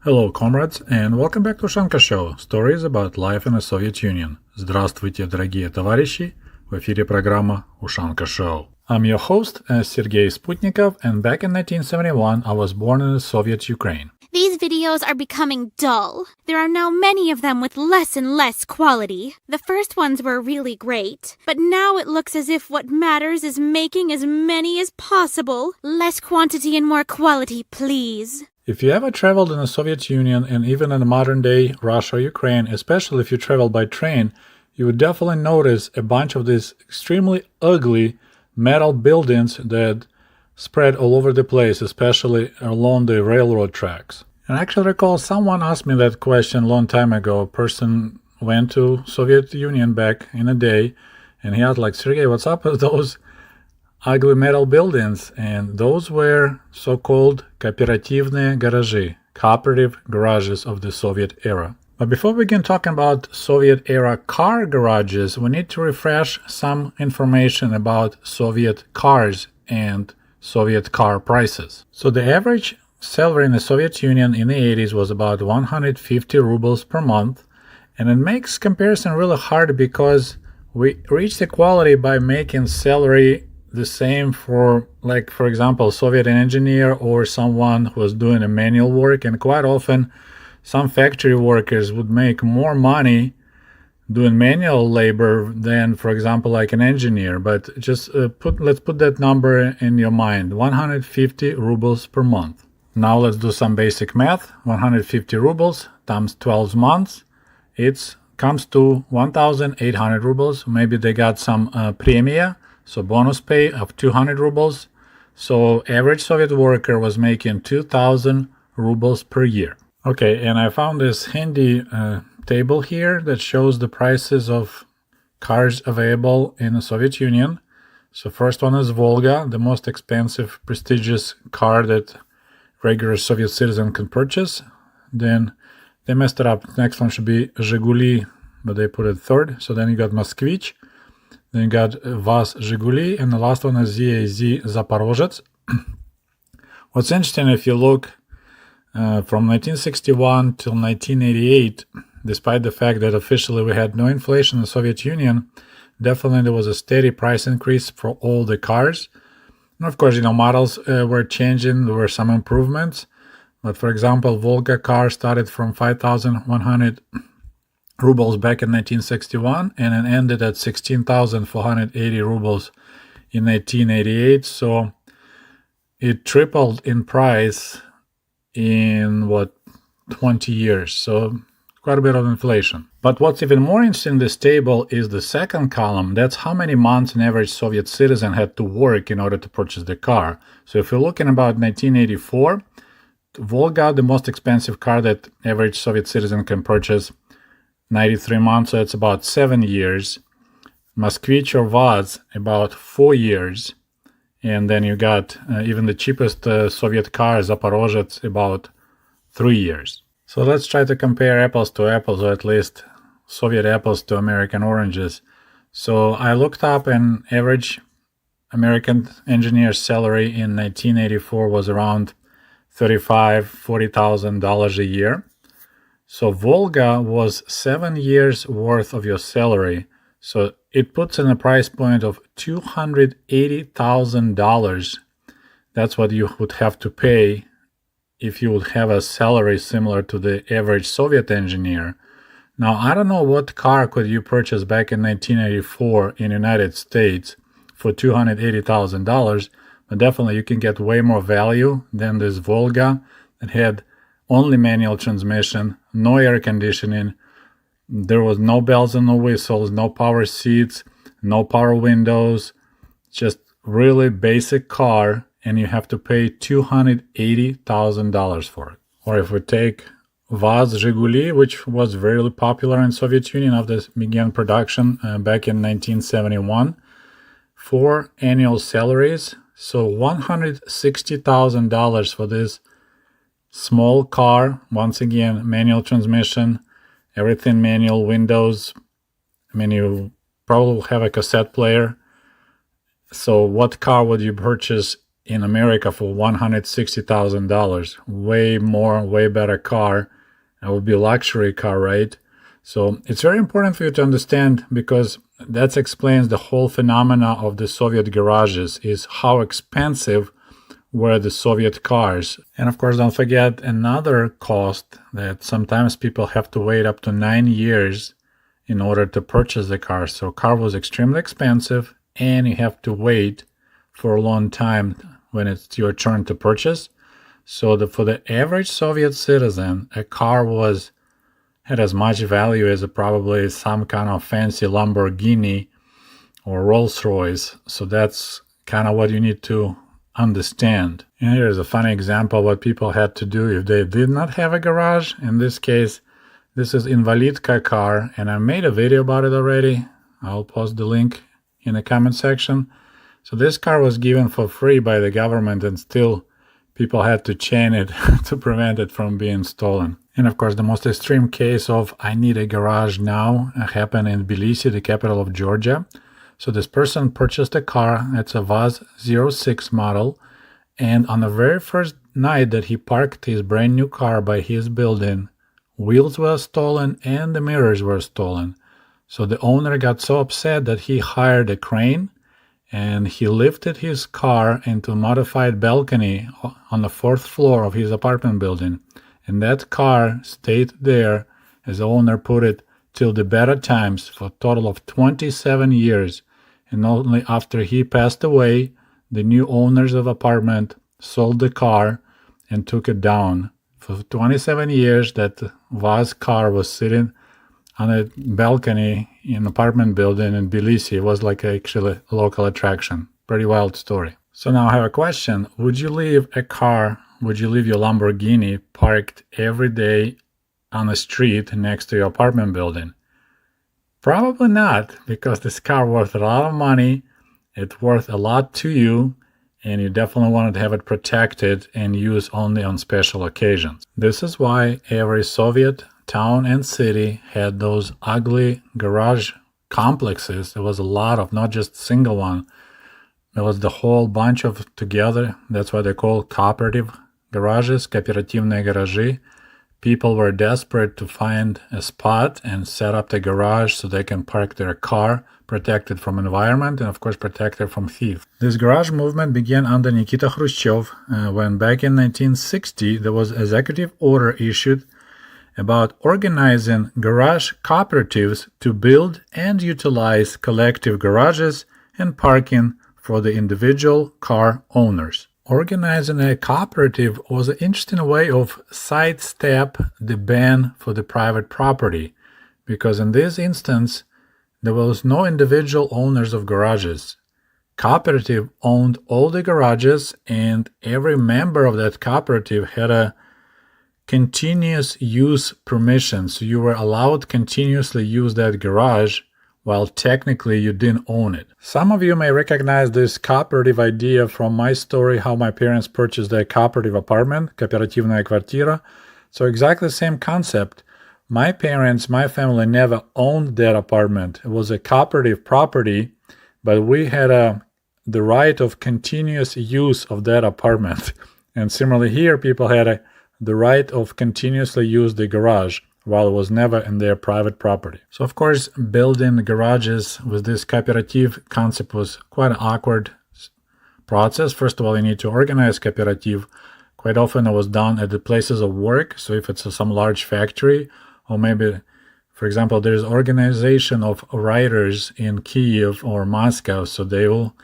Hello, comrades, and welcome back to Ushanka Show. Stories about life in the Soviet Union. Здравствуйте, дорогие товарищи. В эфире программа Ushanka Show. I'm your host, Sergei Sputnikov, and back in 1971, I was born in the Soviet Ukraine. These videos are becoming dull. There are now many of them with less and less quality. The first ones were really great, but now it looks as if what matters is making as many as possible. Less quantity and more quality, please. If you ever traveled in the Soviet Union and even in the modern day Russia or Ukraine, especially if you travel by train, you would definitely notice a bunch of these extremely ugly metal buildings that spread all over the place, especially along the railroad tracks. And I actually recall someone asked me that question a long time ago. A person went to Soviet Union back in the day, and he asked, like, Sergey, what's up with those ugly metal buildings? And those were so-called cooperativные гаражи, cooperative garages of the Soviet era. But before we begin talking about Soviet-era car garages, we need to refresh some information about Soviet cars and Soviet car prices. So the average salary in the Soviet Union in the 80s was about 150 rubles per month, and it makes comparison really hard because we reached equality by making salary the same for, like, for example, Soviet engineer or someone who was doing a manual work, and quite often some factory workers would make more money doing manual labor than, for example, like an engineer. But just let's put that number in your mind: 150 rubles per month. Now let's do some basic math. 150 rubles times 12 months, it comes to 1,800 rubles. Maybe they got some premia, so bonus pay of 200 rubles. So average Soviet worker was making 2,000 rubles per year. Okay, and I found this handy table here that shows the prices of cars available in the Soviet Union. So first one is Volga, the most expensive, prestigious car that regular Soviet citizen can purchase. Then they messed it up. Next one should be Zhiguli, but they put it third. So then you got Moskvich, then you got Vaz Zhiguli, and the last one is ZAZ Zaporozhets. What's interesting, if you look from 1961 till 1988, despite the fact that officially we had no inflation in the Soviet Union, definitely there was a steady price increase for all the cars. And of course, models were changing, there were some improvements. But for example, Volga car started from 5,100 rubles back in 1961 and it ended at 16,480 rubles in 1988. So it tripled in price in 20 years. So quite a bit of inflation. But what's even more interesting in this table is the second column. That's how many months an average Soviet citizen had to work in order to purchase the car. So if you're looking about 1984, Volga, the most expensive car that average Soviet citizen can purchase, 93 months, so that's about 7 years. Moskvich or Vaz, about 4 years. And then you got even the cheapest Soviet car, Zaporozhets, about 3 years. So let's try to compare apples to apples, or at least Soviet apples to American oranges. So I looked up an average American engineer's salary in 1984 was around $40,000 a year. So Volga was 7 years worth of your salary. So it puts in a price point of $280,000. That's what you would have to pay if you would have a salary similar to the average Soviet engineer. Now, I don't know what car could you purchase back in 1984 in the United States for $280,000, but definitely you can get way more value than this Volga that had only manual transmission, no air conditioning, there was no bells and no whistles, no power seats, no power windows, just really basic car, and you have to pay $280,000 for it. Or if we take Vaz Zhiguli, which was very popular in Soviet Union after it began production back in 1971, 4 annual salaries, so $160,000 for this small car. Once again, manual transmission, everything manual, windows. I mean, you probably have a cassette player. So what car would you purchase in America for $160,000. Way more, way better car. It would be a luxury car, right? So it's very important for you to understand, because that explains the whole phenomena of the Soviet garages, is how expensive were the Soviet cars. And of course, don't forget another cost, that sometimes people have to wait up to 9 years in order to purchase the car. So car was extremely expensive, and you have to wait for a long time when it's your turn to purchase. So for the average Soviet citizen, a car had as much value as probably some kind of fancy Lamborghini or Rolls-Royce. So that's kind of what you need to understand. And here's a funny example of what people had to do if they did not have a garage. In this case, this is Invalidka car, and I made a video about it already. I'll post the link in the comment section. So this car was given for free by the government, and still people had to chain it to prevent it from being stolen. And of course, the most extreme case of I need a garage now happened in Tbilisi, the capital of Georgia. So this person purchased a car. It's a Vaz 06 model. And on the very first night that he parked his brand new car by his building, wheels were stolen and the mirrors were stolen. So the owner got so upset that he hired a crane, and he lifted his car into a modified balcony on the 4th floor of his apartment building. And that car stayed there, as the owner put it, till the better times, for a total of 27 years. And only after he passed away, the new owners of the apartment sold the car and took it down. For 27 years, that Vaz car was sitting on a balcony in an apartment building in Tbilisi. It was like actually a local attraction. Pretty wild story. So now I have a question. Would you leave your Lamborghini parked every day on the street next to your apartment building? Probably not, because this car worth a lot of money. It's worth a lot to you, and you definitely want to have it protected and used only on special occasions. This is why every Soviet town and city had those ugly garage complexes. There was a lot of, not just single one. There was the whole bunch of together. That's why they call cooperative garages, кооперативные гаражи. People were desperate to find a spot and set up the garage so they can park their car, protected from environment, and of course protected from thieves. This garage movement began under Nikita Khrushchev, when back in 1960 there was an executive order issued about organizing garage cooperatives to build and utilize collective garages and parking for the individual car owners. Organizing a cooperative was an interesting way of sidestep the ban for the private property, because in this instance there was no individual owners of garages. Cooperative owned all the garages, and every member of that cooperative had a continuous use permission, so you were allowed continuously use that garage while technically you didn't own it. Some of you may recognize this cooperative idea from my story, how my parents purchased a cooperative apartment, кооперативная квартира. So exactly the same concept. My family never owned that apartment. It was a cooperative property, but we had the right of continuous use of that apartment. And similarly here, people had the right of continuously use the garage, while it was never in their private property. So of course, building garages with this cooperative concept was quite an awkward process. First of all, you need to organize cooperative. Quite often it was done at the places of work. So if it's some large factory, or maybe, for example, there's organization of writers in Kyiv or Moscow, so they will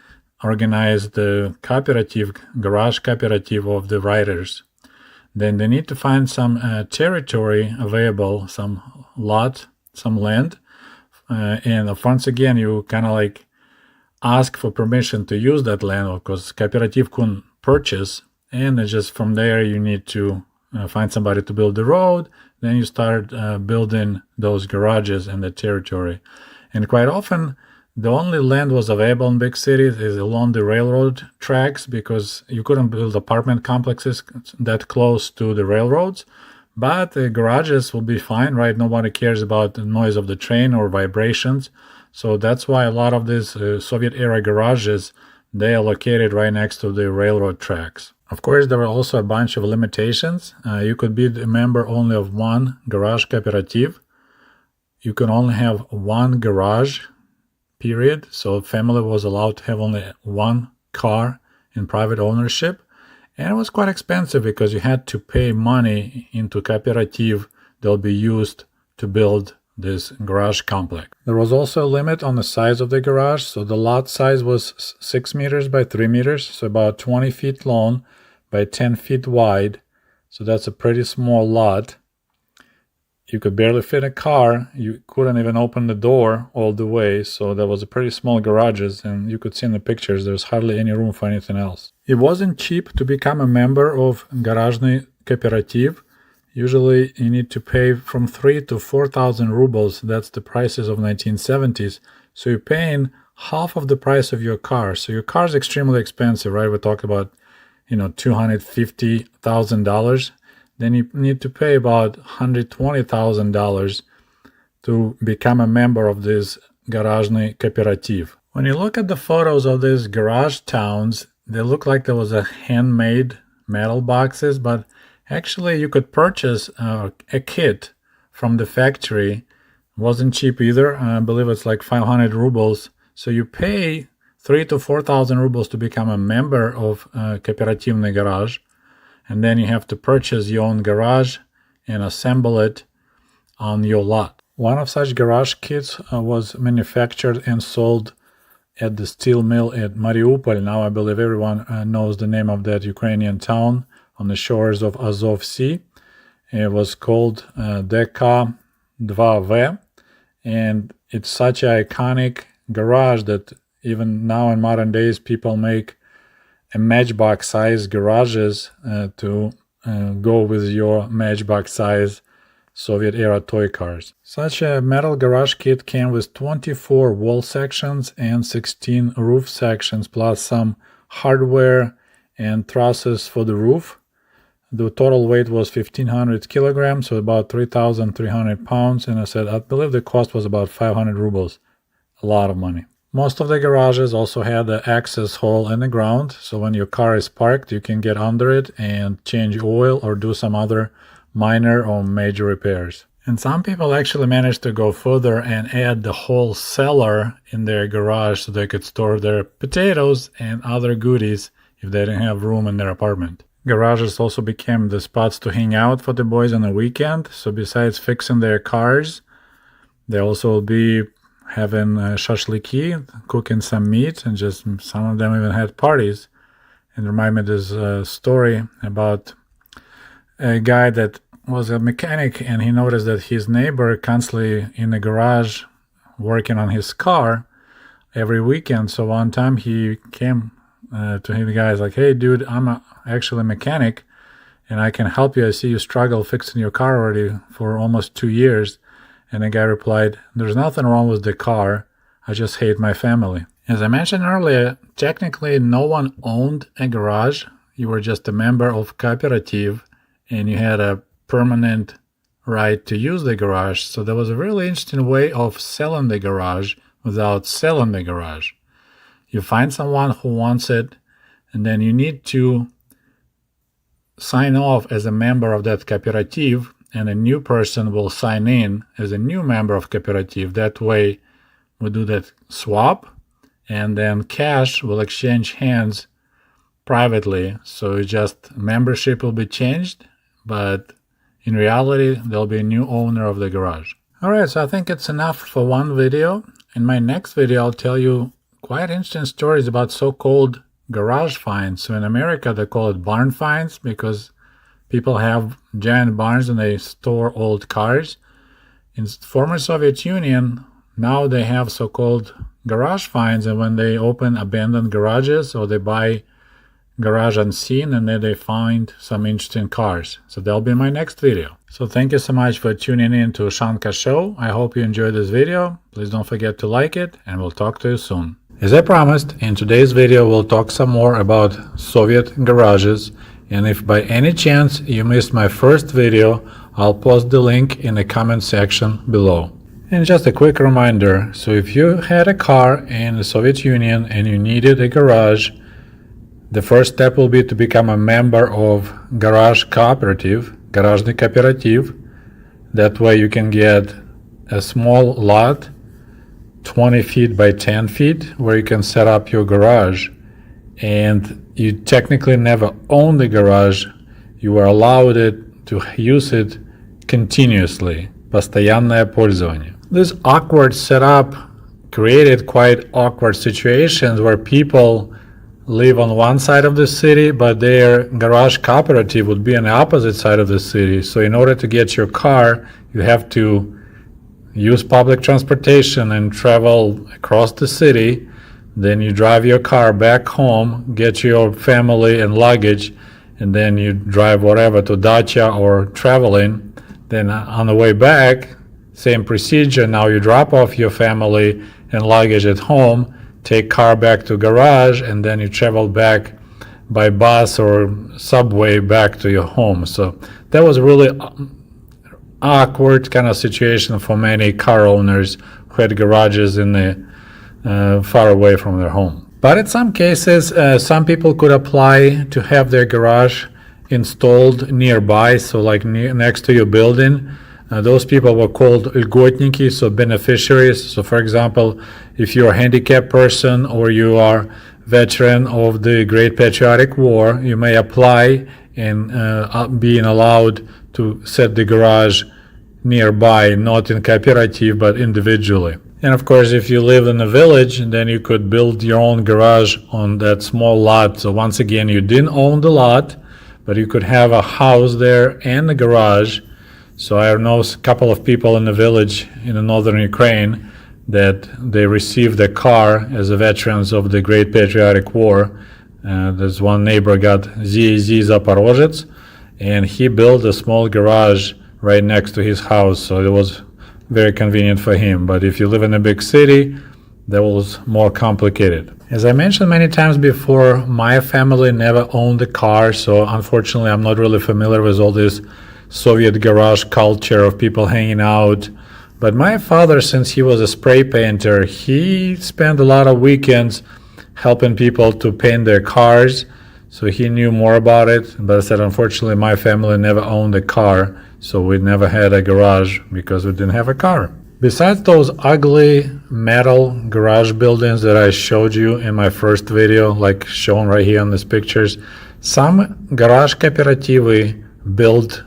organize the cooperative, garage cooperative of the writers. Then they need to find some territory available, some lot, some land. And once again, you kind of like ask for permission to use that land, because cooperative couldn't purchase. And just from there, you need to find somebody to build the road. Then you start building those garages in the territory. And quite often, the only land was available in big cities is along the railroad tracks, because you couldn't build apartment complexes that close to the railroads. But the garages will be fine, right? Nobody cares about the noise of the train or vibrations. So that's why a lot of these Soviet-era garages They are located right next to the railroad tracks. Of course, there were also a bunch of limitations. You could be a member only of one garage cooperative. You can only have one garage, period. So a family was allowed to have only one car in private ownership. And it was quite expensive because you had to pay money into cooperative that will be used to build this garage complex. There was also a limit on the size of the garage. So the lot size was 6 meters by 3 meters, so about 20 feet long by 10 feet wide. So that's a pretty small lot. You could barely fit a car. You couldn't even open the door all the way. So that was a pretty small garages, and you could see in the pictures there's hardly any room for anything else. It wasn't cheap to become a member of Garajny Cooperative. Usually you need to pay from 3 to 4,000 rubles. That's the prices of 1970s. So you're paying half of the price of your car. So your car is extremely expensive, right? We talk about, $250,000. Then you need to pay about $120,000 to become a member of this Garajny Cooperative. When you look at the photos of these garage towns, they look like there was a handmade metal boxes, but actually you could purchase a kit from the factory. It wasn't cheap either. I believe it's like 500 rubles. So you pay 3 to 4,000 rubles to become a member of Cooperativny Garage. And then you have to purchase your own garage and assemble it on your lot. One of such garage kits was manufactured and sold at the steel mill at Mariupol. Now I believe everyone knows the name of that Ukrainian town on the shores of Azov Sea. It was called DK2V, and it's such an iconic garage that even now in modern days people make a matchbox size garages to go with your matchbox size Soviet era toy cars. Such a metal garage kit came with 24 wall sections and 16 roof sections, plus some hardware and trusses for the roof. The total weight was 1,500 kilograms, so about 3,300 pounds. And I believe the cost was about 500 rubles. A lot of money. Most of the garages also had the access hole in the ground, so when your car is parked, you can get under it and change oil or do some other minor or major repairs. And some people actually managed to go further and add the whole cellar in their garage so they could store their potatoes and other goodies if they didn't have room in their apartment. Garages also became the spots to hang out for the boys on the weekend. So besides fixing their cars, they also will be having shashliki, cooking some meat, and just some of them even had parties. And remind me this story about a guy that was a mechanic, and he noticed that his neighbor constantly in the garage working on his car every weekend. So one time he came to him, the guy's like, "Hey dude, I'm actually a mechanic and I can help you. I see you struggle fixing your car already for almost 2 years." And the guy replied, "There's nothing wrong with the car. I just hate my family." As I mentioned earlier, technically no one owned a garage. You were just a member of cooperative and you had a permanent right to use the garage. So there was a really interesting way of selling the garage without selling the garage. You find someone who wants it, and then you need to sign off as a member of that cooperative, and a new person will sign in as a new member of cooperative. That way we do that swap, and then cash will exchange hands privately. So just membership will be changed, but in reality there'll be a new owner of the garage. Alright, so I think it's enough for one video. In my next video I'll tell you quite interesting stories about so-called garage finds. So in America they call it barn finds because people have giant barns and they store old cars. In former Soviet Union, now they have so-called garage finds, and when they open abandoned garages or they buy garage unseen, and then they find some interesting cars. So that'll be my next video. So thank you so much for tuning in to Ushanka Show. I hope you enjoyed this video. Please don't forget to like it, and we'll talk to you soon. As I promised, in today's video we'll talk some more about Soviet garages. And if by any chance you missed my first video, I'll post the link in the comment section below. And just a quick reminder, so if you had a car in the Soviet Union and you needed a garage, the first step will be to become a member of garage cooperative, гаражный кооператив. That way you can get a small lot, 20 feet by 10 feet, where you can set up your garage. And you technically never own the garage, you are allowed to use it continuously. Постоянное пользование. This awkward setup created quite awkward situations where people live on one side of the city, but their garage cooperative would be on the opposite side of the city. So in order to get your car, you have to use public transportation and travel across the city. Then you drive your car back home, get your family and luggage, and then you drive whatever to dacha or traveling. Then on the way back, same procedure. Now you drop off your family and luggage at home, take car back to garage, and then you travel back by bus or subway back to your home. So that was really awkward kind of situation for many car owners who had garages in the far away from their home. But in some cases, some people could apply to have their garage installed nearby, so like next to your building. Those people were called льготники, so beneficiaries. So for example, if you're a handicapped person or you are veteran of the Great Patriotic War, you may apply and being allowed to set the garage nearby, not in cooperative, but individually. And of course, if you live in a village, then you could build your own garage on that small lot. So once again, you didn't own the lot, but you could have a house there and a garage. So I know a couple of people in the village in the northern Ukraine that they received a car as a veterans of the Great Patriotic War. There's one neighbor got ZAZ Zaporozhets, and he built a small garage right next to his house. So it was very convenient for him. But if you live in a big city, that was more complicated. As I mentioned many times before, my family never owned a car, so unfortunately I'm not really familiar with all this Soviet garage culture of people hanging out. But my father, since he was a spray painter, he spent a lot of weekends helping people to paint their cars, so he knew more about it. But I said, unfortunately, my family never owned a car, so we never had a garage because we didn't have a car. Besides those ugly metal garage buildings that I showed you in my first video, like shown right here in these pictures, some garage cooperativi built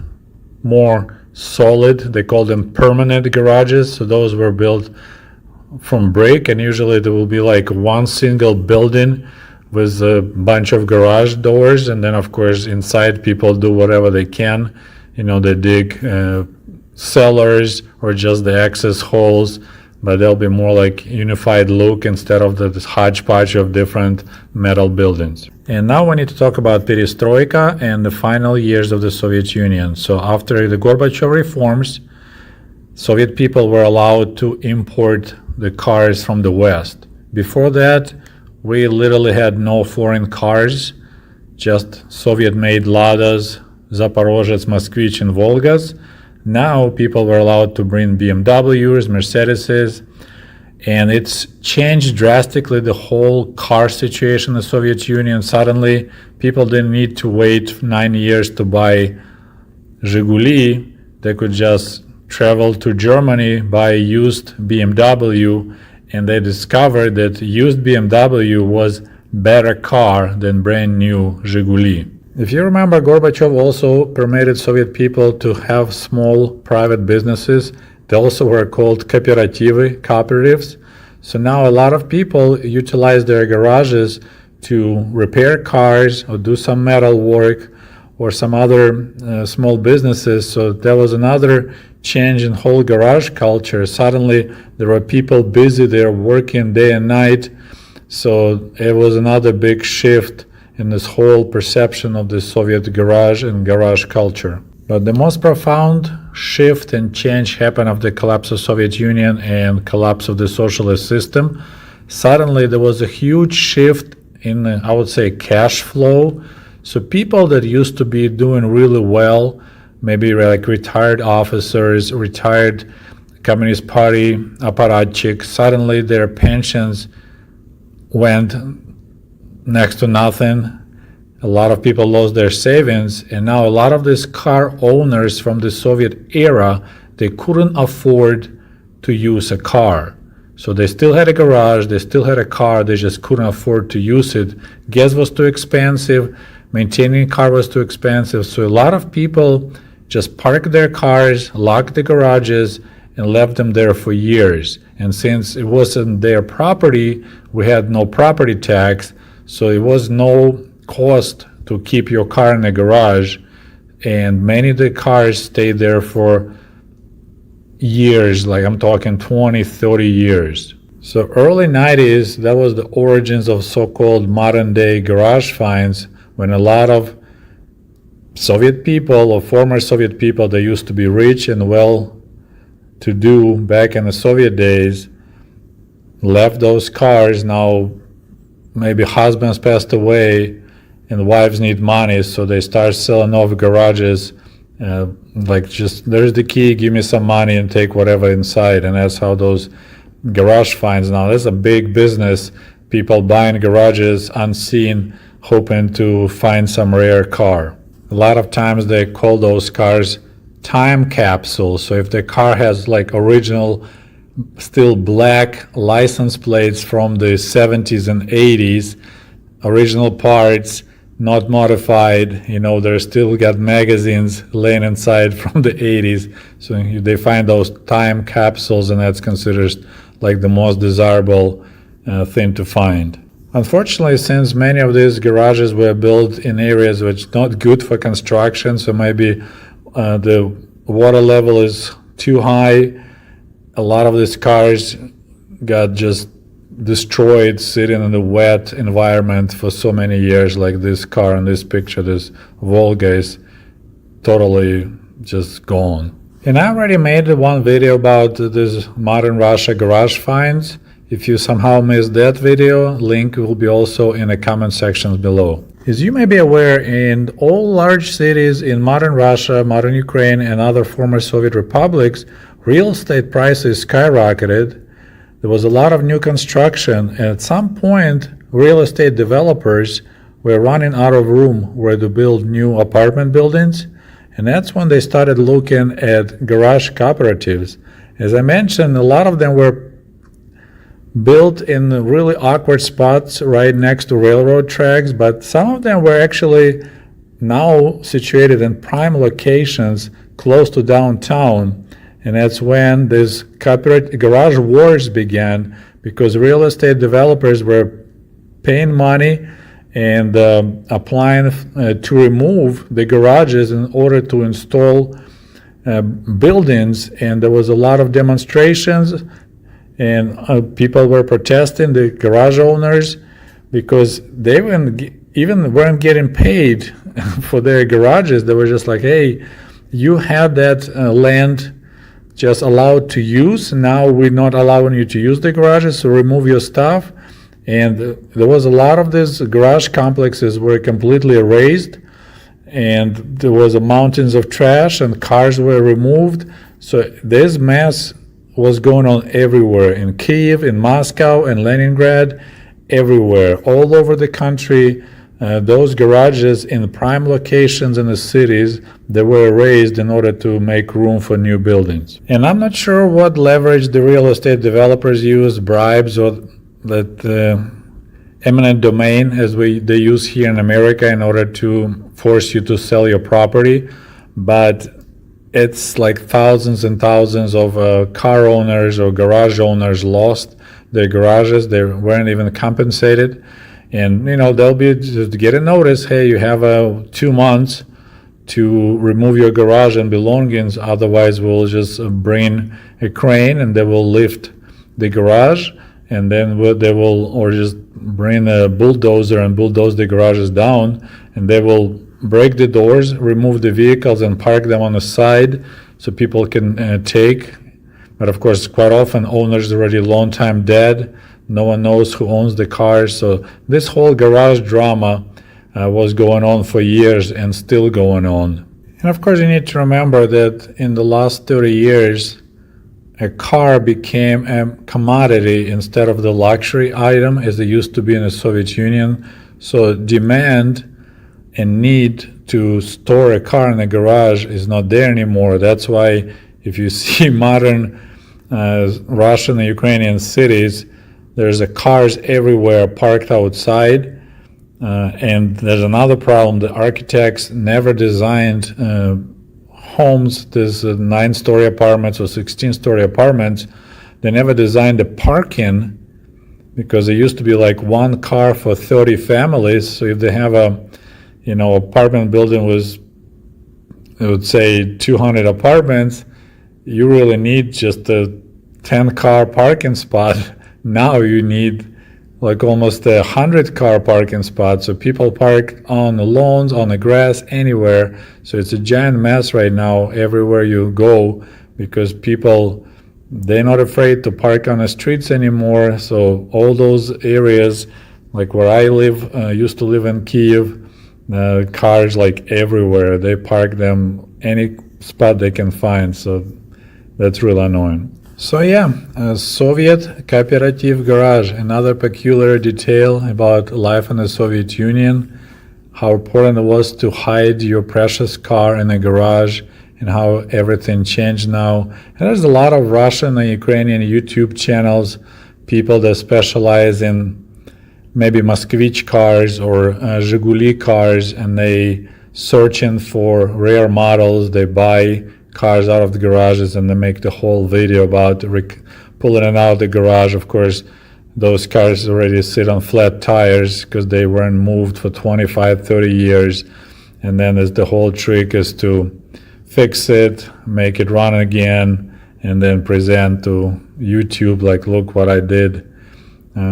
more solid, they call them permanent garages. So those were built from brick, and usually there will be like one single building with a bunch of garage doors, and then of course inside people do whatever they can. They dig cellars or just the access holes, but there'll be more like unified look instead of this hodgepodge of different metal buildings. And now we need to talk about perestroika and the final years of the Soviet Union. So after the Gorbachev reforms, Soviet people were allowed to import the cars from the West. Before that, we literally had no foreign cars, just Soviet-made Ladas, Zaporozhets, Moskvich, and Volgas. Now people were allowed to bring BMWs, Mercedeses, and it's changed drastically the whole car situation in the Soviet Union. Suddenly, people didn't need to wait 9 years to buy Zhiguli. They could just travel to Germany, buy a used BMW, and they discovered that used BMW was better car than brand new Zhiguli. If you remember, Gorbachev also permitted Soviet people to have small private businesses. They also were called cooperatives. So now a lot of people utilize their garages to repair cars or do some metal work or some other small businesses. So there was another change in whole garage culture. Suddenly there were people busy there working day and night. So it was another big shift in this whole perception of the Soviet garage and garage culture. But the most profound shift and change happened after the collapse of Soviet Union and collapse of the socialist system. Suddenly there was a huge shift in, I would say, cash flow. So people that used to be doing really well, maybe like retired officers, retired Communist Party apparatchik, suddenly their pensions went next to nothing. A lot of people lost their savings, and now a lot of these car owners from the Soviet era, they couldn't afford to use a car. So they still had a garage, they still had a car, they just couldn't afford to use it. Gas was too expensive, maintaining a car was too expensive, so a lot of people just parked their cars, locked the garages, and left them there for years. And since it wasn't their property, we had no property tax, so it was no cost to keep your car in the garage, and many of the cars stayed there for years, like I'm talking 20, 30 years. So early 90s, that was the origins of so-called modern day garage finds, when a lot of Soviet people or former Soviet people that used to be rich and well to do back in the Soviet days left those cars. Now maybe husbands passed away and wives need money, so they start selling off garages, like just there's the key, give me some money and take whatever inside. And that's how those garage finds now. That's a big business, people buying garages unseen, hoping to find some rare car. A lot of times they call those cars time capsules. So if the car has like original still black license plates from the 70s and 80s, original parts, not modified, they're still got magazines laying inside from the 80s. So they find those time capsules, and that's considered like the most desirable thing to find. Unfortunately, since many of these garages were built in areas which are not good for construction, so maybe the water level is too high, a lot of these cars got just destroyed sitting in the wet environment for so many years. Like this car in this picture, this Volga, is totally just gone. And I already made one video about this modern Russia garage finds. If you somehow missed that video, link will be also in the comment sections below. As you may be aware, in all large cities in modern Russia, modern Ukraine, and other former Soviet republics, real estate prices skyrocketed. There was a lot of new construction, and at some point, real estate developers were running out of room where to build new apartment buildings, and that's when they started looking at garage cooperatives. As I mentioned, a lot of them were built in really awkward spots right next to railroad tracks, but some of them were actually now situated in prime locations close to downtown. And that's when these garage wars began, because real estate developers were paying money and applying to remove the garages in order to install buildings. And there was a lot of demonstrations, and people were protesting, the garage owners, because they weren't getting paid for their garages. They were just like, hey, you had that land just allowed to use, now we're not allowing you to use the garages, so remove your stuff. And there was a lot of these garage complexes were completely erased, and there was mountains of trash, and cars were removed. So this mess was going on everywhere, in Kyiv, in Moscow, and Leningrad, everywhere, all over the country. Those garages in prime locations in the cities, they were erased in order to make room for new buildings. And I'm not sure what leverage the real estate developers use, bribes, or that eminent domain as they use here in America in order to force you to sell your property. But it's like thousands and thousands of car owners or garage owners lost their garages. They weren't even compensated. And they'll be just get a notice, hey, you have 2 months to remove your garage and belongings, otherwise we'll just bring a crane and they will lift the garage, and then they will, or just bring a bulldozer and bulldoze the garages down, and they will break the doors, remove the vehicles, and park them on the side so people can take. But of course, quite often owners already long time dead. No one knows who owns the cars. So this whole garage drama was going on for years and still going on. And of course, you need to remember that in the last 30 years, a car became a commodity instead of the luxury item as it used to be in the Soviet Union. So demand and need to store a car in a garage is not there anymore. That's why if you see modern Russian and Ukrainian cities, there's cars everywhere parked outside. And there's another problem. The architects never designed homes, there's 9-story apartments or 16-story apartments. They never designed the parking because it used to be like one car for 30 families. So if they have a, apartment building with, I would say 200 apartments, you really need just a 10-car parking spot. Now you need like almost 100-car parking spots. So people park on the lawns, on the grass, anywhere. So it's a giant mess right now everywhere you go because people, they're not afraid to park on the streets anymore. So all those areas, like where I live, used to live in Kiev, cars like everywhere. They park them any spot they can find. So that's really annoying. So yeah, a Soviet cooperative garage, another peculiar detail about life in the Soviet Union, how important it was to hide your precious car in a garage and how everything changed now. And there's a lot of Russian and Ukrainian YouTube channels, people that specialize in maybe Moskvich cars or Zhiguli cars, and they searching for rare models. They buy cars out of the garages and they make the whole video about pulling it out of the garage. Of course, those cars already sit on flat tires because they weren't moved for 25, 30 years. And then there's the whole trick is to fix it, make it run again, and then present to YouTube like, look what I did.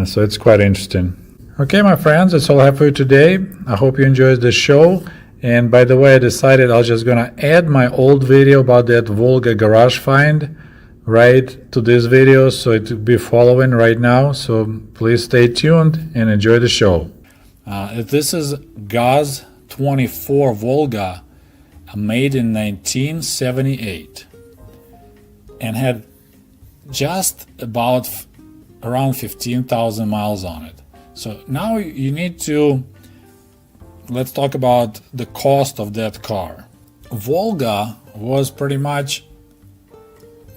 So it's quite interesting. Okay, my friends, that's all I have for you today. I hope you enjoyed the show. And by the way, I decided I was just gonna add my old video about that Volga garage find right to this video, so it will be following right now. So please stay tuned and enjoy the show. This is Gaz 24 Volga, made in 1978, and had just about around 15,000 miles on it. So now you need to let's talk about the cost of that car. Volga was pretty much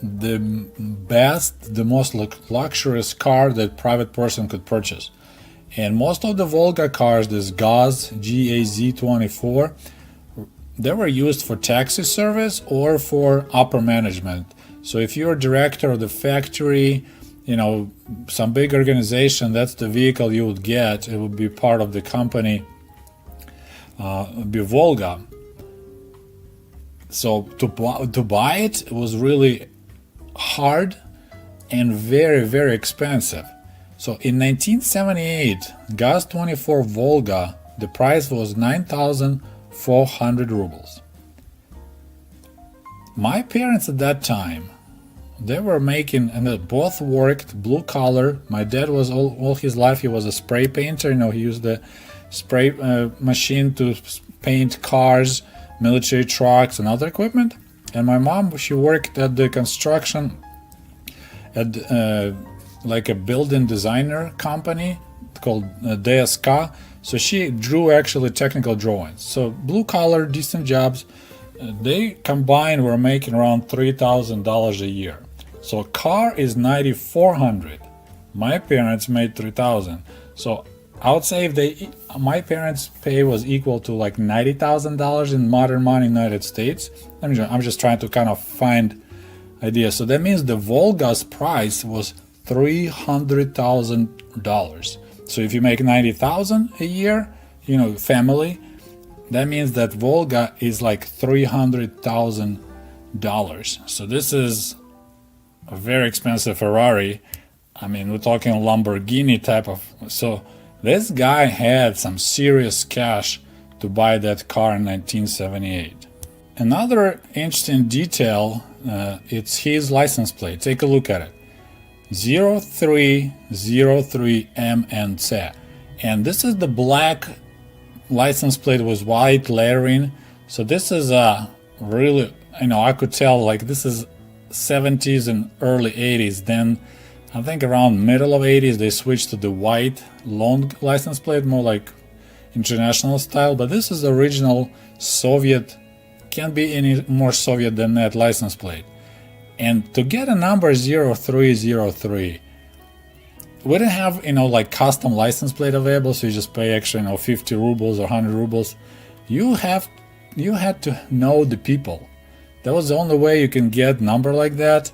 the best, the most luxurious car that private person could purchase. And most of the Volga cars, this Gaz, Gaz-24, they were used for taxi service or for upper management. So if you're director of the factory, some big organization, that's the vehicle you would get. It would be part of the company. Be Volga. So to buy it was really hard and very, very expensive. So in 1978, Gaz-24 Volga, the price was 9,400 rubles. My parents at that time, they were making, and they both worked blue collar. My dad was all his life, he was a spray painter. He used the spray machine to paint cars, military trucks, and other equipment. And my mom, she worked at the construction at like a building designer company called DSK. So she drew actually technical drawings. So blue collar, decent jobs. They combined were making around $3,000 a year. So a car is $9,400. My parents made $3,000. So I would say if my parents' pay was equal to like $90,000 in modern money in the United States. I'm just trying to kind of find ideas. So that means the Volga's price was $300,000. So if you make $90,000 a year, family, that means that Volga is like $300,000. So this is a very expensive Ferrari. We're talking Lamborghini type of. So this guy had some serious cash to buy that car in 1978. Another interesting detail, it's his license plate. Take a look at it. 0303MNC. And this is the black license plate with white lettering. So this is a really, I could tell like this is 70s and early 80s. Then I think around middle of 80s they switched to the white long license plate, more like international style. But this is the original Soviet, can't be any more Soviet than that license plate. And to get a number 0303, we didn't have, like custom license plate available, so you just pay extra, 50 rubles or 100 rubles. You had to know the people. That was the only way you can get number like that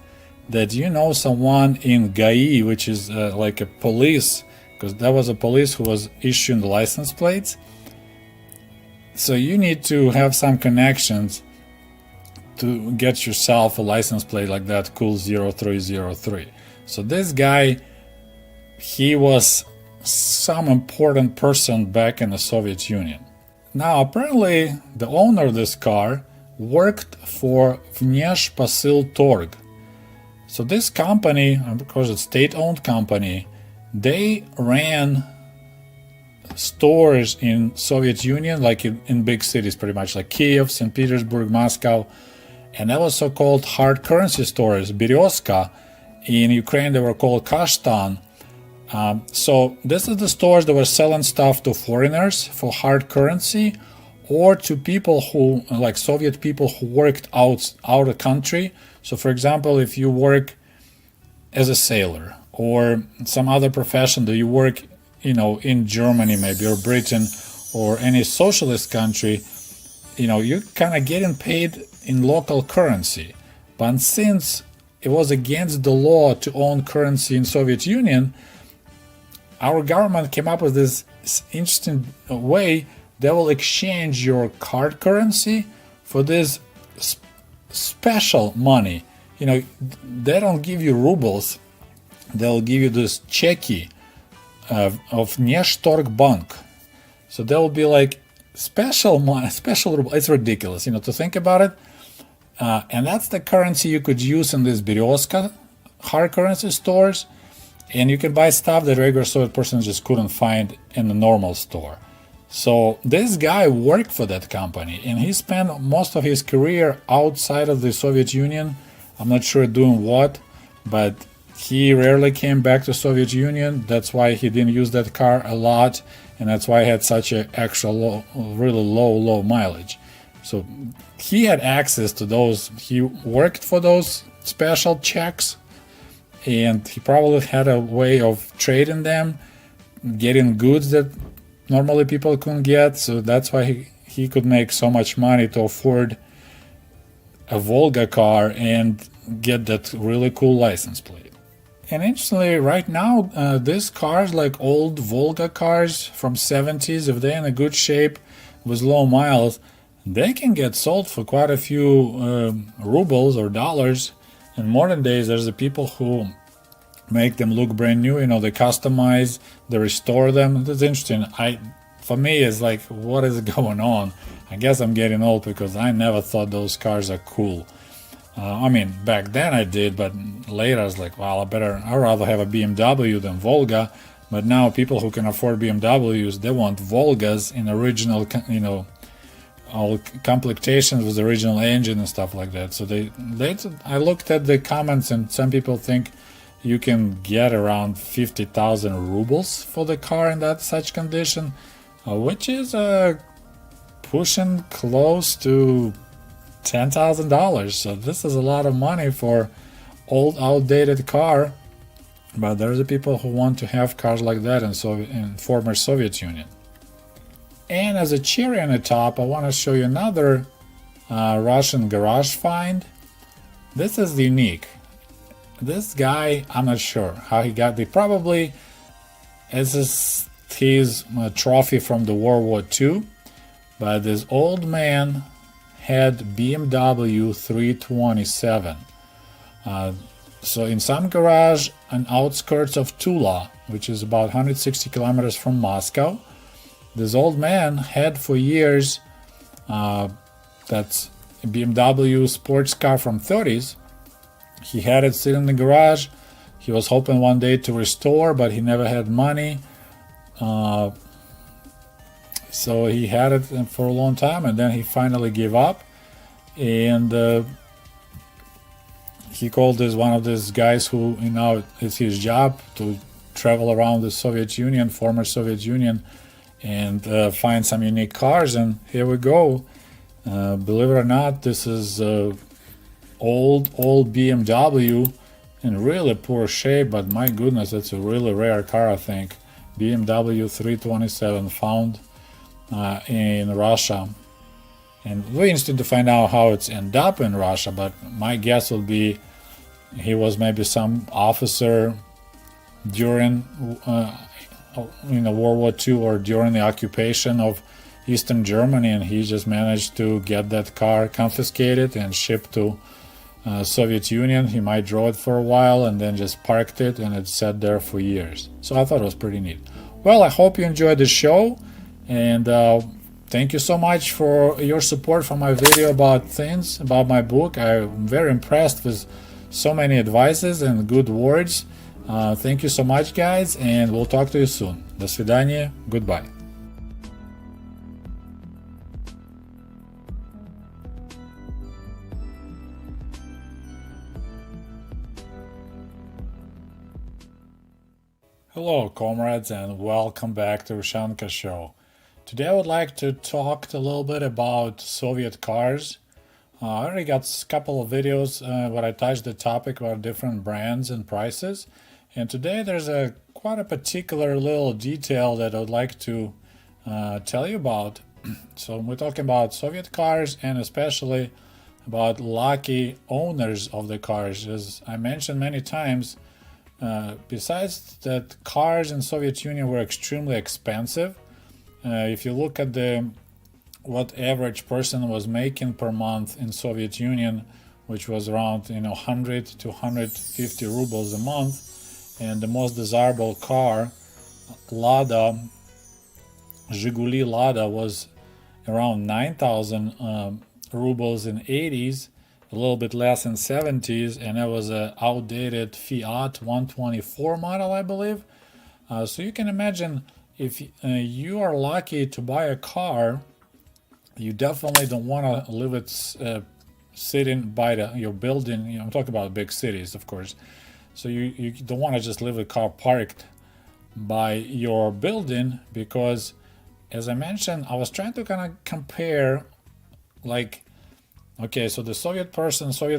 someone in GAI, which is like a police, because that was a police who was issuing the license plates. So you need to have some connections to get yourself a license plate like that, cool 0303. So this guy, he was some important person back in the Soviet Union. Now apparently the owner of this car worked for Внешпосылторг. So this company, because it's state-owned company, they ran stores in Soviet Union, like in big cities pretty much, like Kiev, St. Petersburg, Moscow, and that was so-called hard currency stores, Berezka. In Ukraine they were called Kashtan. So this is the stores that were selling stuff to foreigners for hard currency, or to people who, like Soviet people who worked out of country. So for example, if you work as a sailor or some other profession that you work, in Germany maybe, or Britain, or any socialist country, you're kind of getting paid in local currency. But since it was against the law to own currency in Soviet Union, our government came up with this interesting way. They will exchange your card currency for this special money. They don't give you rubles. They'll give you this cheki of Neshtorg Bank. So there will be like special money, special ruble. It's ridiculous, to think about it. And that's the currency you could use in these Berezka hard currency stores. And you can buy stuff that regular Soviet person just couldn't find in the normal store. So this guy worked for that company, and he spent most of his career outside of the Soviet Union. I'm not sure doing what, but he rarely came back to Soviet Union. That's why he didn't use that car a lot, and that's why he had such a really low mileage. So he had access to those. He worked for those special checks, and he probably had a way of trading them, getting goods that normally people couldn't get. So that's why he could make so much money to afford a Volga car and get that really cool license plate. And interestingly, right now, these cars, like old Volga cars from 70s, if they're in a good shape with low miles, they can get sold for quite a few rubles or dollars. In modern days, there's the people who make them look brand new. They customize, they restore them. That's interesting. For me, it's like, what is going on? I guess I'm getting old because I never thought those cars are cool. Back then I did, but later I was like, well, I'd rather have a BMW than Volga. But now people who can afford BMWs, they want Volgas in original, all complectations with the original engine and stuff like that. So I looked at the comments, and some people think you can get around 50,000 rubles for the car in that such condition, which is pushing close to $10,000. So this is a lot of money for old, outdated car. But there's the people who want to have cars like that in former Soviet Union. And as a cherry on the top, I want to show you another Russian garage find. This is unique. This guy, I'm not sure how he got probably as his trophy from the World War II, but this old man had BMW 327. So in some garage on outskirts of Tula, which is about 160 kilometers from Moscow, this old man had for years that's a BMW sports car from 30s. He had it sitting in the garage. He was hoping one day to restore, but he never had money. So he had it for a long time, and then he finally gave up. And he called this one of these guys who, it's his job to travel around the Soviet Union, former Soviet Union, and find some unique cars. And here we go. Believe it or not, this is old BMW in really poor shape, but my goodness, it's a really rare car, I think. BMW 327 found in Russia. And we're interested to find out how it's ended up in Russia, but my guess would be he was maybe some officer during World War II or during the occupation of Eastern Germany, and he just managed to get that car confiscated and shipped to Soviet Union. He might drove it for a while and then just parked it, and it sat there for years. So I thought it was pretty neat. Well, I hope you enjoyed the show, and thank you so much for your support for my video about my book. I'm very impressed with so many advices and good words. Thank you so much, guys, and we'll talk to you soon. До свидания. Goodbye. Hello, comrades, and welcome back to Ushanka Show. Today I would like to talk a little bit about Soviet cars. I already got a couple of videos where I touched the topic about different brands and prices. And today there's quite a particular little detail that I would like to tell you about. So we're talking about Soviet cars and especially about lucky owners of the cars. As I mentioned many times, besides that cars in Soviet Union were extremely expensive. If you look at what average person was making per month in Soviet Union, which was around 100 to 150 rubles a month, and the most desirable car, Zhiguli Lada, was around 9,000 rubles in 80s, a little bit less in 70s, and that was an outdated Fiat 124 model, I believe. So you can imagine, if you are lucky to buy a car, you definitely don't want to leave it sitting by your building. I'm talking about big cities, of course. So you don't want to just leave a car parked by your building, because, as I mentioned, I was trying to kind of compare, like, okay, so the Soviet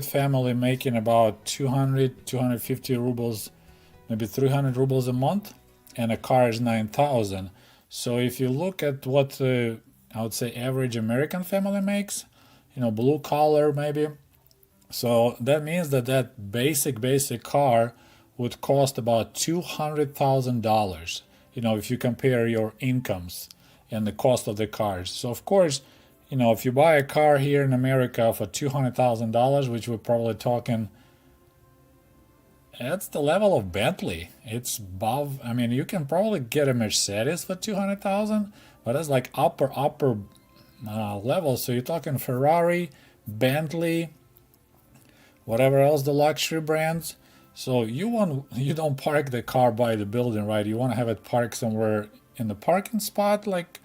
family making about 200, 250 rubles, maybe 300 rubles a month, and a car is 9,000. So if you look at what I would say average American family makes, blue collar maybe, so that means that basic car would cost about $200,000, if you compare your incomes and the cost of the cars. So of course, if you buy a car here in America for $200,000, which we're probably talking, that's the level of Bentley. It's above. I mean, you can probably get a Mercedes for $200,000, but that's like upper level. So you're talking Ferrari, Bentley, whatever else the luxury brands. So you don't park the car by the building, right? You want to have it parked somewhere in the parking spot, like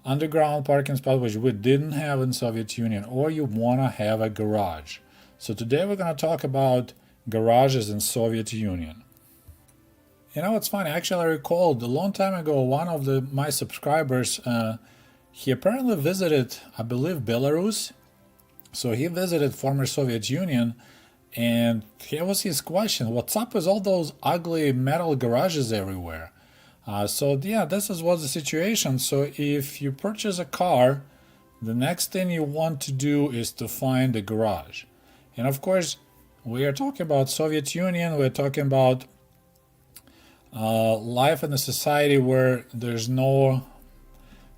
underground parking spot, which we didn't have in Soviet Union, or you want to have a garage. So today we're going to talk about garages in Soviet Union. It's funny, actually I recalled a long time ago, one of my subscribers, he apparently visited, I believe, Belarus. So he visited former Soviet Union, and here was his question: what's up with all those ugly metal garages everywhere? So yeah, this was the situation. So if you purchase a car, the next thing you want to do is to find a garage. And of course, we are talking about Soviet Union. We're talking about life in a society where there's no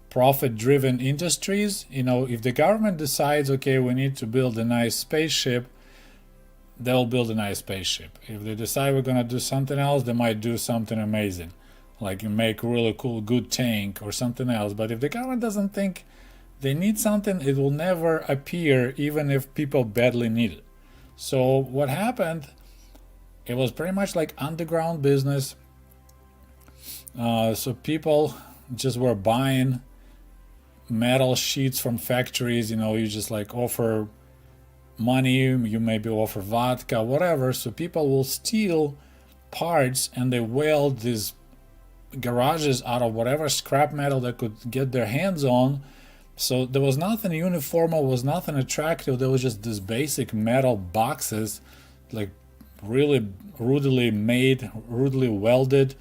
profit-driven industries. If the government decides, okay, we need to build a nice spaceship, they'll build a nice spaceship. If they decide we're going to do something else, they might do something amazing, like make really cool, good tank or something else. But if the government doesn't think they need something, it will never appear, even if people badly need it. So what happened, it was pretty much like underground business. So people just were buying metal sheets from factories. You just like offer money, you maybe offer vodka, whatever. So people will steal parts and they weld these garages out of whatever scrap metal they could get their hands on. So there was nothing uniform, was nothing attractive. There was just these basic metal boxes, like really rudely made, rudely welded,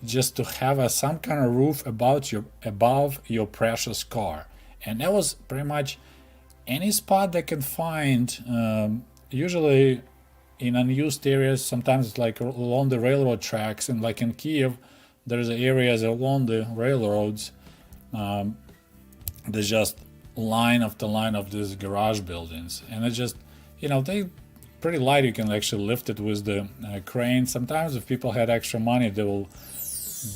just to have some kind of roof above your precious car. And that was pretty much any spot they can find, usually in unused areas. Sometimes it's like along the railroad tracks, and like in Kiev, there's areas along the railroads. There's just line after line of these garage buildings, and it's just, they pretty light. You can actually lift it with the crane. Sometimes if people had extra money, they will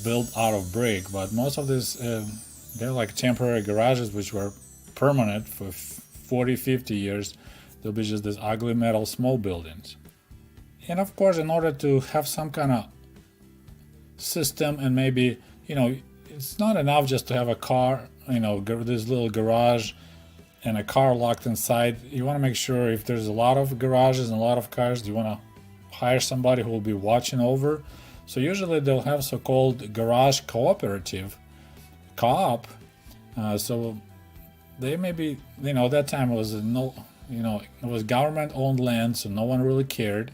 build out of brick, but most of these they're like temporary garages which were permanent for 40-50 years. They'll be just these ugly metal small buildings. And of course, in order to have some kind of system, and maybe, it's not enough just to have a car, this little garage and a car locked inside. You want to make sure, if there's a lot of garages and a lot of cars, you want to hire somebody who will be watching over. So usually they'll have so-called garage cooperative, co-op. So they maybe, that time it was it was government-owned land, so no one really cared.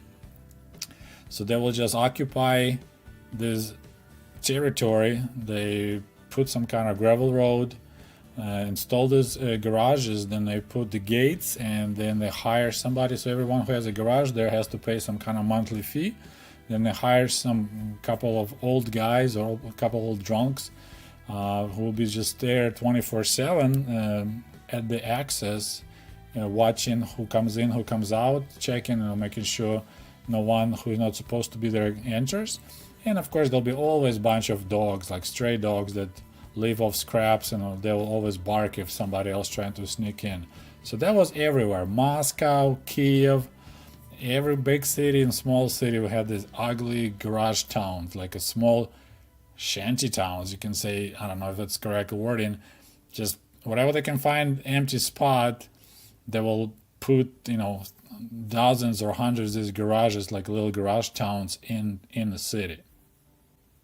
So they will just occupy this territory. They put some kind of gravel road, install these garages, then they put the gates, and then they hire somebody. So everyone who has a garage there has to pay some kind of monthly fee. Then they hire some couple of old guys or a couple of old drunks who will be just there 24/7 at the access, watching who comes in, who comes out, checking, making sure no one who is not supposed to be there enters. And of course, there'll be always a bunch of dogs, like stray dogs that live off scraps, and they will always bark if somebody else trying to sneak in. So that was everywhere. Moscow, Kiev, every big city and small city, we had these ugly garage towns, like a small shanty towns, you can say. I don't know if that's correct wording. Just whatever they can find empty spot, they will put, dozens or hundreds of these garages, like little garage towns in the city.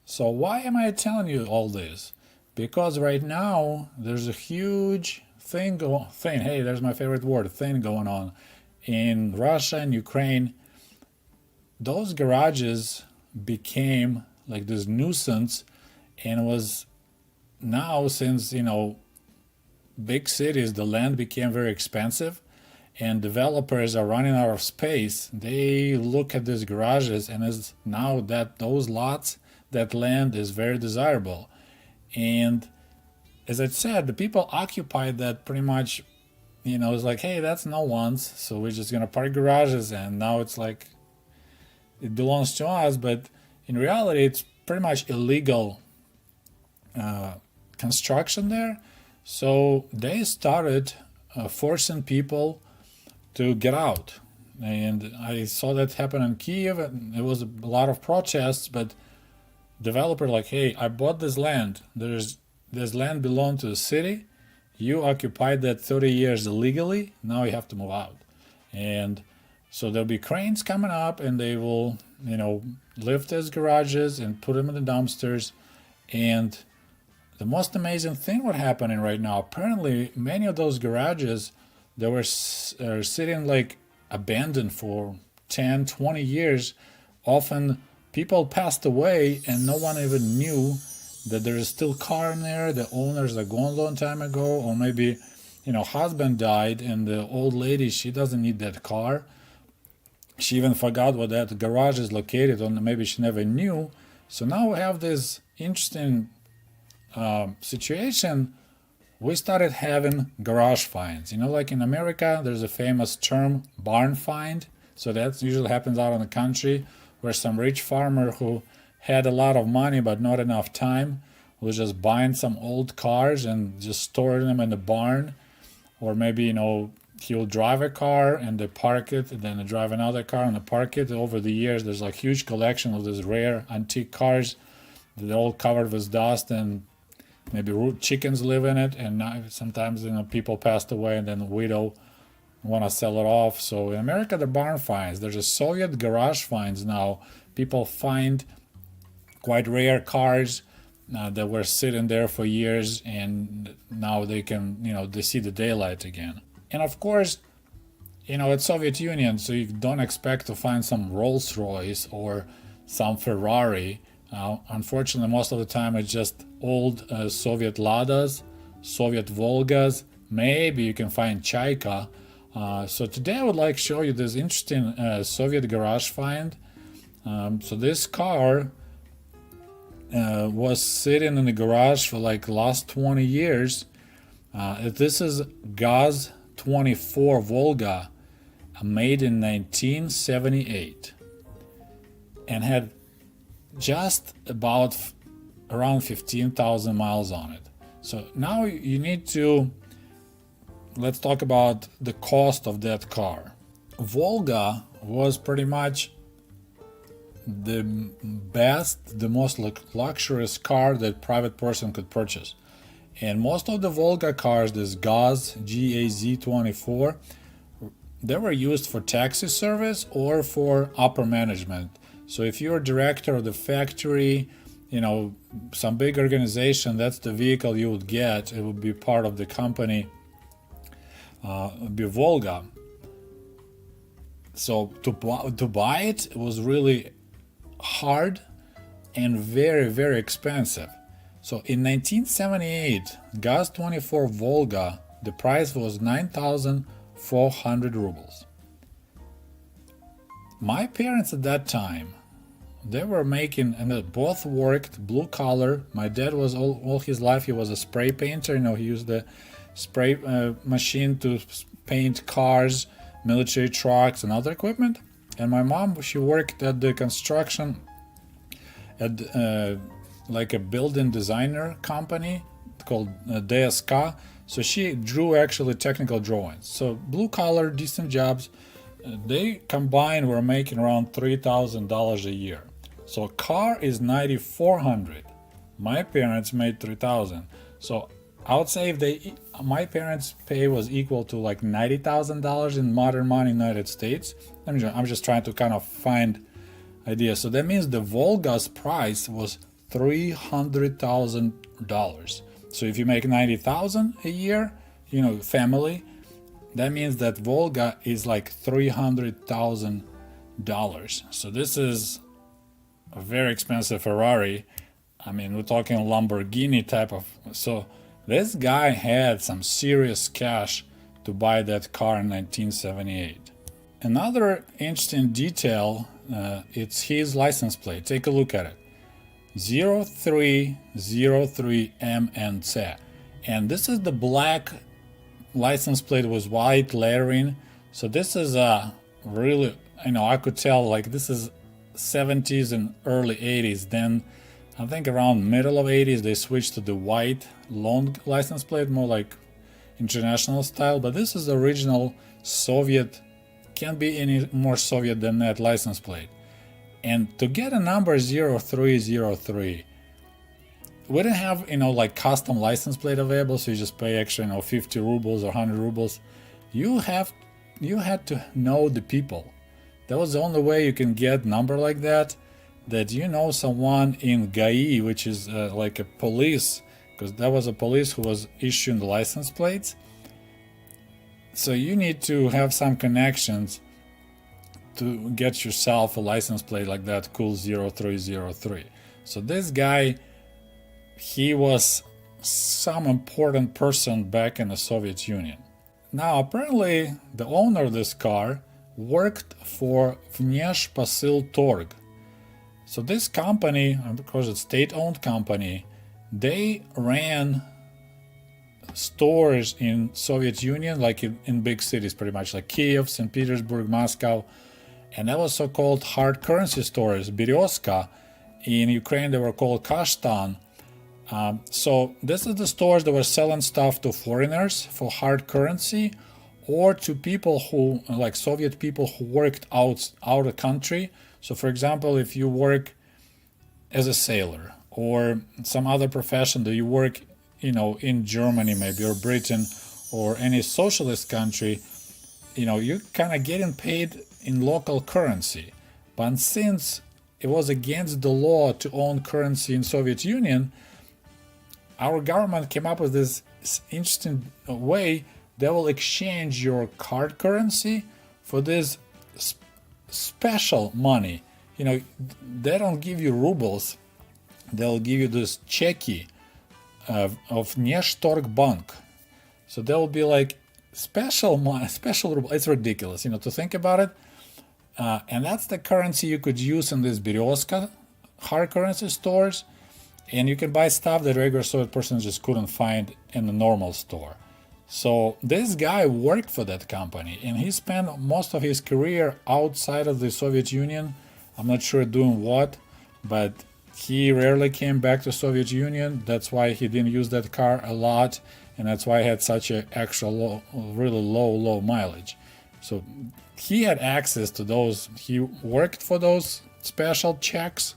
So why am I telling you all this? Because right now there's a huge thing, hey, there's my favorite word, thing going on in Russia and Ukraine. Those garages became like this nuisance, and was now, since big cities, the land became very expensive and developers are running out of space. They look at these garages, and is now that those lots, that land is very desirable. And as I said, the people occupied that pretty much, it's like, hey, that's no one's, so we're just gonna park garages, and now it's like it belongs to us. But in reality, it's pretty much illegal construction there. So they started forcing people to get out. And I saw that happen in Kiev, and it was a lot of protests, but developer like, hey, I bought this land. This land belonged to the city. You occupied that 30 years illegally. Now you have to move out. And so there'll be cranes coming up, and they will, lift these garages and put them in the dumpsters. And the most amazing thing what's happening right now, apparently many of those garages, they were sitting like abandoned for 10, 20 years. Often people passed away and no one even knew that there is still car in there. The owners are gone a long time ago, or maybe, husband died and the old lady, she doesn't need that car. She even forgot where that garage is located, or maybe she never knew. So now we have this interesting situation. We started having garage finds. Like in America, there's a famous term, barn find. So that usually happens out in the country, where some rich farmer who had a lot of money but not enough time was just buying some old cars and just storing them in the barn. Or maybe, he'll drive a car and they park it, and then they drive another car and they park it. Over the years, there's like huge collection of these rare antique cars. They're all covered with dust, and maybe chickens live in it. And now, sometimes, people passed away, and then the widow want to sell it off. So in America, the barn finds. There's a Soviet garage finds now. People find quite rare cars that were sitting there for years, and now they can, they see the daylight again. And of course, it's Soviet Union, so you don't expect to find some Rolls Royce or some Ferrari. Unfortunately, most of the time it's just old Soviet Ladas, Soviet Volgas. Maybe you can find Chaika. So today I would like to show you this interesting Soviet garage find. So this car was sitting in the garage for like last 20 years. This is Gaz 24 Volga, made in 1978, and had just about around 15,000 miles on it. So now you need to, let's talk about the cost of that car. Volga was pretty much the best, the most luxurious car that private person could purchase. And most of the Volga cars, this Gaz, GAZ-24, they were used for taxi service or for upper management. So if you're a director of the factory, some big organization, that's the vehicle you would get. It would be part of the company, would be Volga. So to buy it was really hard and very, very expensive. So in 1978, Gaz 24 Volga, the price was 9,400 rubles. My parents at that time, they were making, and they both worked blue collar. My dad was all his life, he was a spray painter. He used the spray machine to paint cars, military trucks, and other equipment. And my mom, she worked at the construction at like a building designer company called DSK. So she drew actually technical drawings. So blue collar, decent jobs. They combined were making around $3,000 a year. So a car is 9,400. My parents made 3,000. So I would say if my parents' pay was equal to like $90,000 in modern money in the United States. I'm just trying to kind of find ideas. So that means the Volga's price was $300,000. So if you make 90,000 a year, family, that means that Volga is like $300,000. So this is a very expensive Ferrari. We're talking Lamborghini type of. So this guy had some serious cash to buy that car in 1978. Another interesting detail, it's his license plate. Take a look at it. 0303MNC. And this is the black license plate with white lettering. So this is a really, I could tell like this is 70s and early 80s. Then I think around middle of 80s they switched to the white long license plate, more like international style. But this is the original Soviet, can't be any more Soviet than that license plate. And to get a number 0303, we didn't have, like custom license plate available, so you just pay extra, 50 rubles or 100 rubles. You had to know the people. That was the only way you can get number like that someone in GAI, which is like a police, because that was a police who was issuing the license plates. So you need to have some connections to get yourself a license plate like that, cool 0303. So this guy, he was some important person back in the Soviet Union. Now apparently the owner of this car worked for Внешпосылторг. So this company, because it's state-owned company, they ran stores in Soviet Union, like in big cities pretty much, like Kiev, St. Petersburg, Moscow. And that was so-called hard currency stores, Berezka. In Ukraine, they were called Kashtan. So this is the stores that were selling stuff to foreigners for hard currency, or to people who, like Soviet people who worked out of the country. So for example, if you work as a sailor or some other profession that you work, in Germany maybe, or Britain, or any socialist country, you're kind of getting paid in local currency. But since it was against the law to own currency in Soviet Union, our government came up with this interesting way. They will exchange your card currency for this special money. They don't give you rubles. They'll give you this cheki of Neshtorg Bank. So there will be like special money, special ruble. It's ridiculous, to think about it. And that's the currency you could use in these Berezka hard currency stores. And you can buy stuff that regular Soviet person just couldn't find in the normal store. So this guy worked for that company, and he spent most of his career outside of the Soviet Union. I'm not sure doing what, but he rarely came back to Soviet Union. That's why he didn't use that car a lot, and that's why he had such a really low mileage. So he had access to those. He worked for those special checks,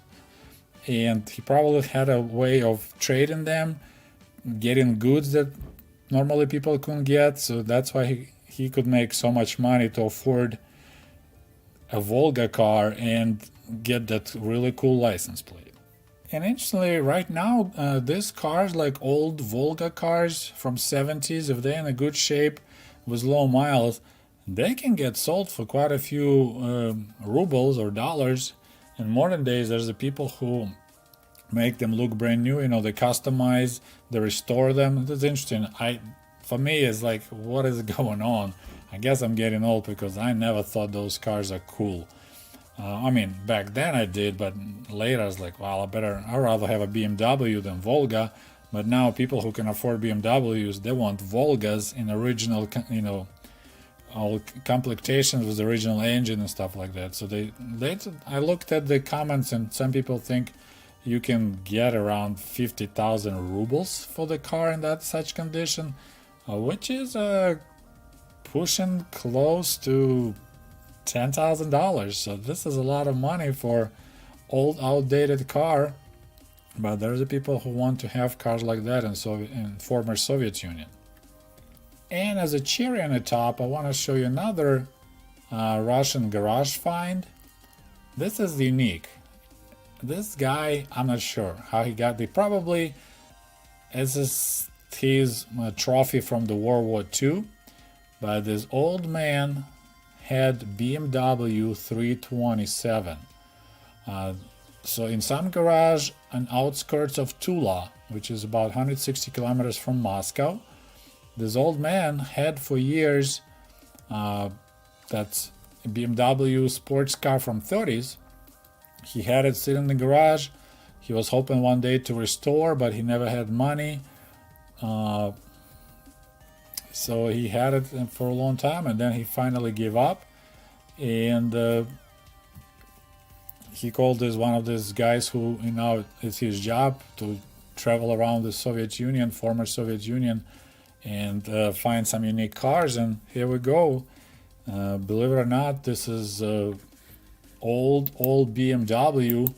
and he probably had a way of trading them, getting goods that normally people couldn't get. So that's why he could make so much money to afford a Volga car and get that really cool license plate. And interestingly, right now, these cars, like old Volga cars from 70s, if they're in a good shape with low miles, they can get sold for quite a few rubles or dollars. In modern days, there's the people who make them look brand new. They customize, they restore them. That's interesting. For me, it's like, what is going on? I guess I'm getting old because I never thought those cars are cool. Back then I did, but later I was like, well, I'd rather have a BMW than Volga. But now people who can afford BMWs, they want Volgas in original, all complectations with the original engine and stuff like that. So I looked at the comments, and some people think you can get around 50,000 rubles for the car in that such condition, which is pushing close to $10,000. So this is a lot of money for old, outdated car. But there's the people who want to have cars like that in former Soviet Union. And as a cherry on the top, I want to show you another Russian garage find. This is unique. This guy, I'm not sure how he got it. Probably it's his trophy from the World War II. But this old man had BMW 327. So in some garage on outskirts of Tula, which is about 160 kilometers from Moscow, this old man had for years that BMW sports car from 30s. He had it sitting in the garage. He was hoping one day to restore, but he never had money. So he had it for a long time, and then he finally gave up. And he called this one of these guys who, it's his job to travel around the Soviet Union, former Soviet Union, and find some unique cars. And here we go. Believe it or not, this is old BMW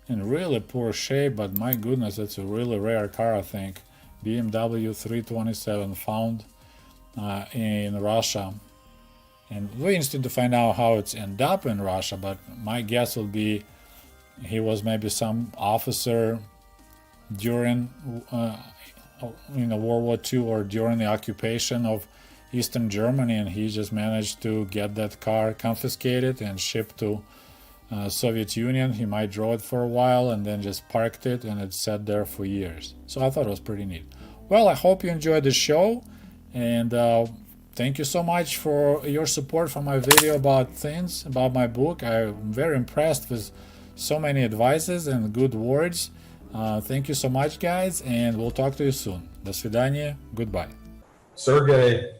in really poor shape, but my goodness, it's a really rare car, I think. BMW 327 found in Russia. And we're interested to find out how it's ended up in Russia, but my guess would be he was maybe some officer during World War II or during the occupation of Eastern Germany, and he just managed to get that car confiscated and shipped to Soviet Union. He might drove it for a while and then just parked it, and it sat there for years. So I thought it was pretty neat. Well, I hope you enjoyed the show, and thank you so much for your support for my video about my book. I'm very impressed with so many advices and good words. Thank you so much, guys, and we'll talk to you soon. До свидания. Goodbye. Sergey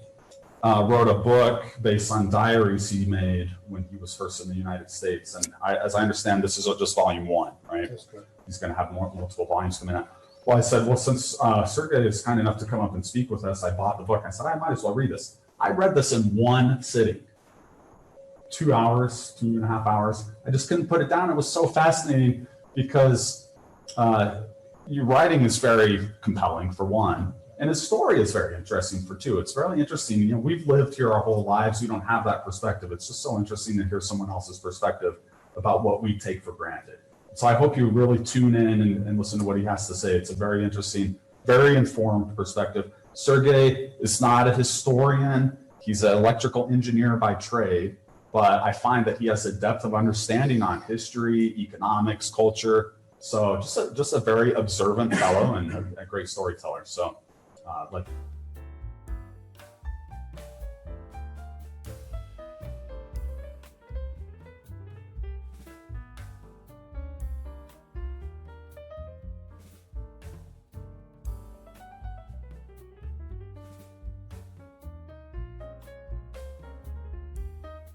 wrote a book based on diaries he made when he was first in the United States. And as I understand, this is just volume 1, right? That's correct. He's going to have multiple volumes coming out. Well, I said, well, since Sergey is kind enough to come up and speak with us, I bought the book. I said, I might as well read this. I read this in one sitting, 2 hours, 2.5 hours. I just couldn't put it down. It was so fascinating because your writing is very compelling, for one. And his story is very interesting too. It's really interesting. You know, we've lived here our whole lives. We don't have that perspective. It's just so interesting to hear someone else's perspective about what we take for granted. So I hope you really tune in and listen to what he has to say. It's a very interesting, very informed perspective. Sergey is not a historian. He's an electrical engineer by trade, but I find that he has a depth of understanding on history, economics, culture. So just a very observant fellow and a great storyteller. So like